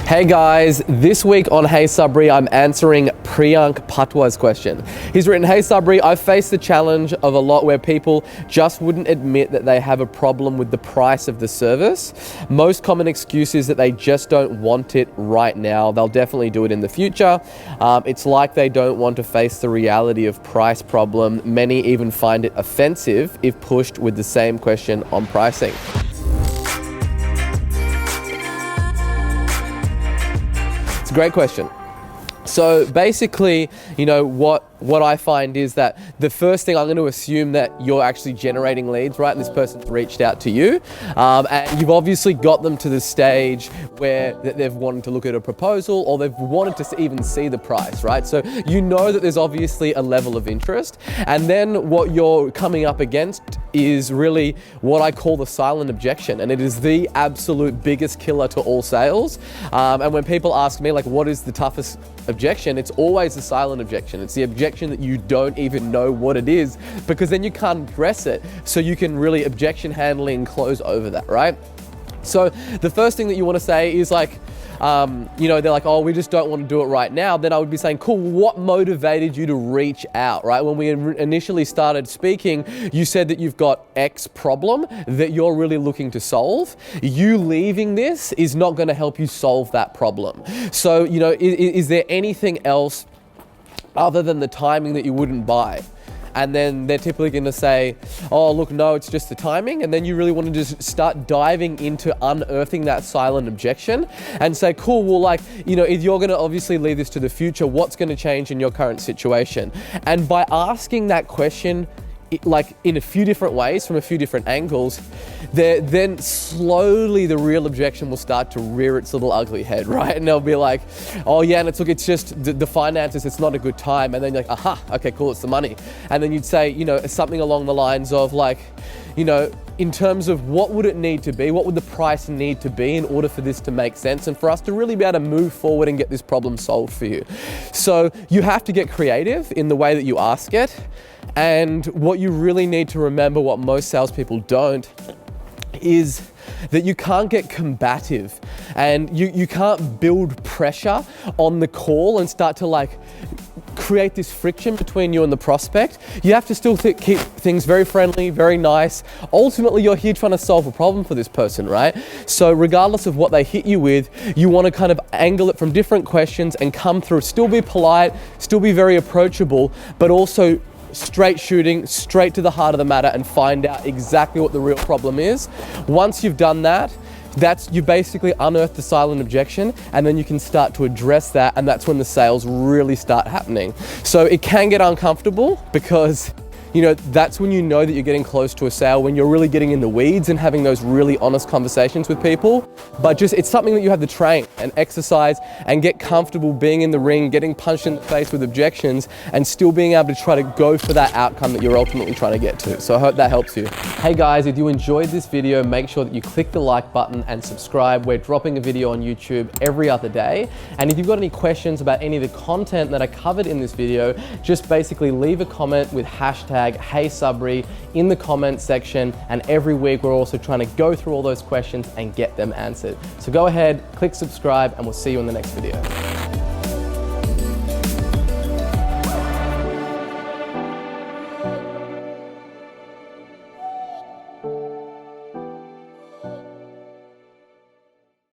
Hey guys, this week on Heysabri, I'm answering Priyank Patwa's question. He's written, "Hey Sabri, I've faced the challenge of a lot where people just wouldn't admit that they have a problem with the price of the service. Most common excuse is that they just don't want it right now. They'll definitely do it in the future. It's like they don't want to face the reality of price problem. Many even find it offensive if pushed with the same question on pricing." It's a great question. So basically, what I find is that the first thing I'm going to assume that you're actually generating leads, right? And this person reached out to you, and you've obviously got them to the stage where they've wanted to look at a proposal or they've wanted to even see the price, right? So you know that there's obviously a level of interest, and then what you're coming up against is really what I call the silent objection, and it is the absolute biggest killer to all sales. And when people ask me, like, what is the toughest objection, it's always the silent objection. It's the objection that you don't even know what it is, because then you can't address it, so you can really objection handling and close over that, right? So the first thing that you want to say is like, they're like, "Oh, we just don't want to do it right now." Then I would be saying, "Cool, what motivated you to reach out," right? When we initially started speaking, you said that you've got X problem that you're really looking to solve. You leaving this is not going to help you solve that problem. So, is there anything else other than the timing that you wouldn't buy? And then they're typically going to say, "Oh, look, no, it's just the timing." And then you really want to just start diving into unearthing that silent objection and say, "Cool, well, if you're going to obviously leave this to the future, what's going to change in your current situation?" And by asking that question, in a few different ways, from a few different angles, then slowly the real objection will start to rear its little ugly head, right? And they'll be like, "Oh yeah, and it's just the finances, it's not a good time." And then you're like, "Aha, okay, cool, it's the money." And then you'd say, something along the lines of in terms of what would it need to be, what would the price need to be in order for this to make sense and for us to really be able to move forward and get this problem solved for you. So you have to get creative in the way that you ask it. And what you really need to remember, what most salespeople don't, is that you can't get combative and you can't build pressure on the call and start to create this friction between you and the prospect. You have to still keep things very friendly, very nice. Ultimately, you're here trying to solve a problem for this person, right? So regardless of what they hit you with, you want to kind of angle it from different questions and come through, still be polite, still be very approachable, but also straight shooting, straight to the heart of the matter and find out exactly what the real problem is. Once you've done that, you basically unearth the silent objection, and then you can start to address that, and that's when the sales really start happening. So it can get uncomfortable because that's when you know that you're getting close to a sale, when you're really getting in the weeds and having those really honest conversations with people. But it's something that you have to train and exercise and get comfortable being in the ring, getting punched in the face with objections, and still being able to try to go for that outcome that you're ultimately trying to get to. So I hope that helps you. Hey guys, if you enjoyed this video, make sure that you click the like button and subscribe. We're dropping a video on YouTube every other day. And if you've got any questions about any of the content that I covered in this video, just basically leave a comment with hashtag Heysabri in the comment section, and every week we're also trying to go through all those questions and get them answered. So go ahead, click subscribe, and we'll see you in the next video.